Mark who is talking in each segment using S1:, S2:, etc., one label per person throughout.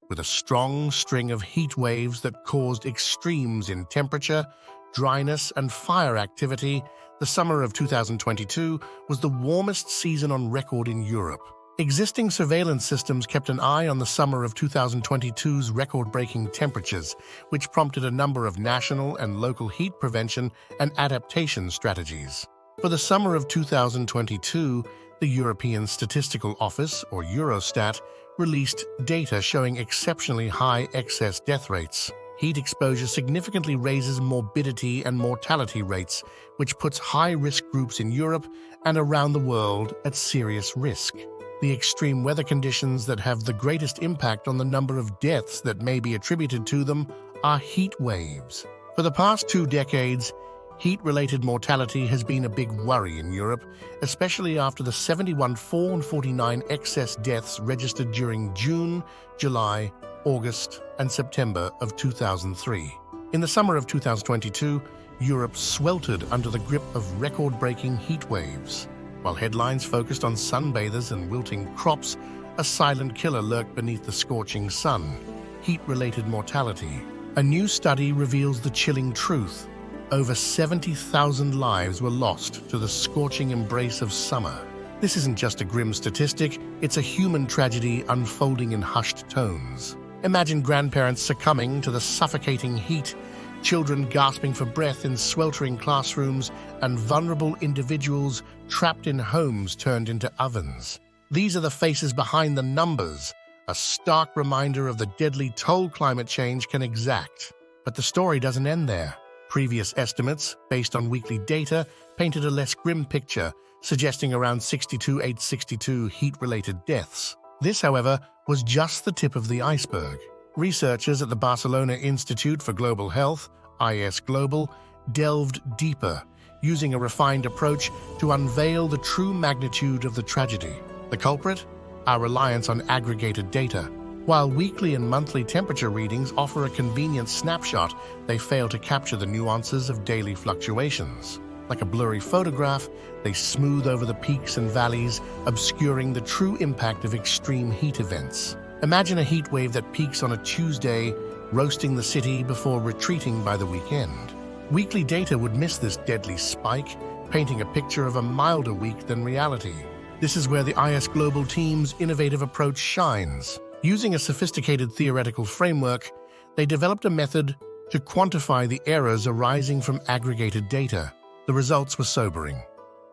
S1: with a strong string of heat waves that caused extremes in temperature, dryness, and fire activity. The summer of 2022 was the warmest season on record in Europe. Existing surveillance systems kept an eye on the summer of 2022's record-breaking temperatures, which prompted a number of national and local heat prevention and adaptation strategies. For the summer of 2022, the European Statistical Office, or Eurostat, released data showing exceptionally high excess death rates. Heat exposure significantly raises morbidity and mortality rates, which puts high-risk groups in Europe and around the world at serious risk. The extreme weather conditions that have the greatest impact on the number of deaths that may be attributed to them are heat waves. For the past 2 decades, heat-related mortality has been a big worry in Europe, especially after the 71 fall and 49 excess deaths registered during June, July, August, and September of 2003. In the summer of 2022, Europe sweltered under the grip of record-breaking heat waves. While headlines focused on sunbathers and wilting crops, a silent killer lurked beneath the scorching sun: heat-related mortality. A new study reveals the chilling truth. Over 70,000 lives were lost to the scorching embrace of summer. This isn't just a grim statistic, it's a human tragedy unfolding in hushed tones. Imagine grandparents succumbing to the suffocating heat, children gasping for breath in sweltering classrooms, and vulnerable individuals trapped in homes turned into ovens. These are the faces behind the numbers, a stark reminder of the deadly toll climate change can exact. But the story doesn't end there. Previous estimates, based on weekly data, painted a less grim picture, suggesting around 62,862 heat-related deaths. This, however, was just the tip of the iceberg. Researchers at the Barcelona Institute for Global Health, IS Global, delved deeper, using a refined approach to unveil the true magnitude of the tragedy. The culprit? Our reliance on aggregated data. While weekly and monthly temperature readings offer a convenient snapshot, they fail to capture the nuances of daily fluctuations. Like a blurry photograph, they smooth over the peaks and valleys, obscuring the true impact of extreme heat events. Imagine a heat wave that peaks on a Tuesday, roasting the city before retreating by the weekend. Weekly data would miss this deadly spike, painting a picture of a milder week than reality. This is where the IS Global team's innovative approach shines. Using a sophisticated theoretical framework, they developed a method to quantify the errors arising from aggregated data. The results were sobering.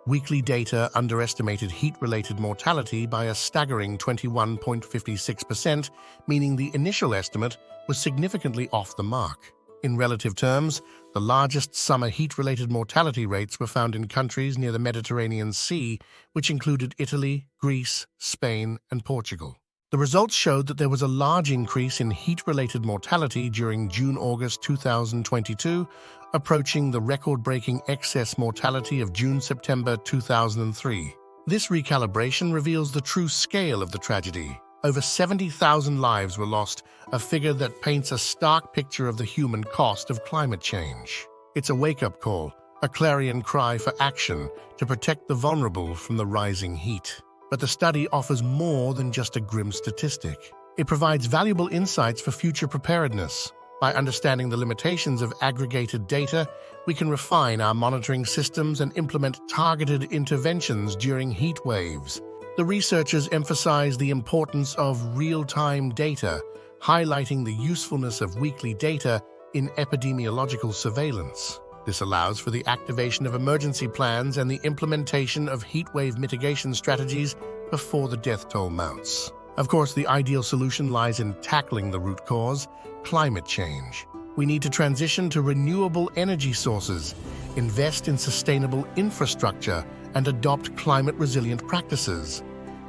S1: Weekly data underestimated heat-related mortality by a staggering 21.56%, meaning the initial estimate was significantly off the mark. In relative terms, the largest summer heat-related mortality rates were found in countries near the Mediterranean Sea, which included Italy, Greece, Spain, and Portugal. The results showed that there was a large increase in heat-related mortality during June-August 2022, approaching the record-breaking excess mortality of June-September 2003. This recalibration reveals the true scale of the tragedy. Over 70,000 lives were lost, a figure that paints a stark picture of the human cost of climate change. It's a wake-up call, a clarion cry for action to protect the vulnerable from the rising heat. But the study offers more than just a grim statistic. It provides valuable insights for future preparedness. By understanding the limitations of aggregated data, we can refine our monitoring systems and implement targeted interventions during heat waves. The researchers emphasize the importance of real-time data, highlighting the usefulness of weekly data in epidemiological surveillance. This allows for the activation of emergency plans and the implementation of heatwave mitigation strategies before the death toll mounts. Of course, the ideal solution lies in tackling the root cause, climate change. We need to transition to renewable energy sources, invest in sustainable infrastructure, and adopt climate-resilient practices.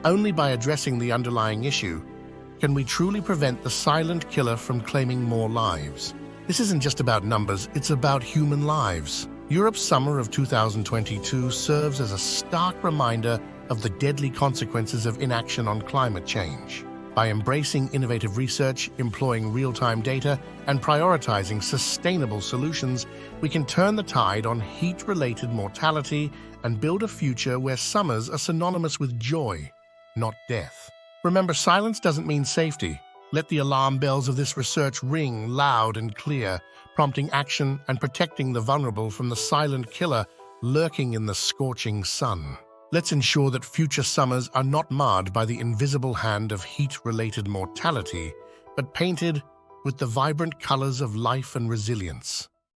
S1: Only by addressing the underlying issue can we truly prevent the silent killer from claiming more lives. This isn't just about numbers, it's about human lives. Europe's summer of 2022 serves as a stark reminder of the deadly consequences of inaction on climate change. By embracing innovative research, employing real-time data, and prioritizing sustainable solutions, we can turn the tide on heat-related mortality and build a future where summers are synonymous with joy, not death. Remember, silence doesn't mean safety. Let the alarm bells of this research ring loud and clear, prompting action and protecting the vulnerable from the silent killer lurking in the scorching sun. Let's ensure that future summers are not marred by the invisible hand of heat-related mortality, but painted with the vibrant colors of life and resilience.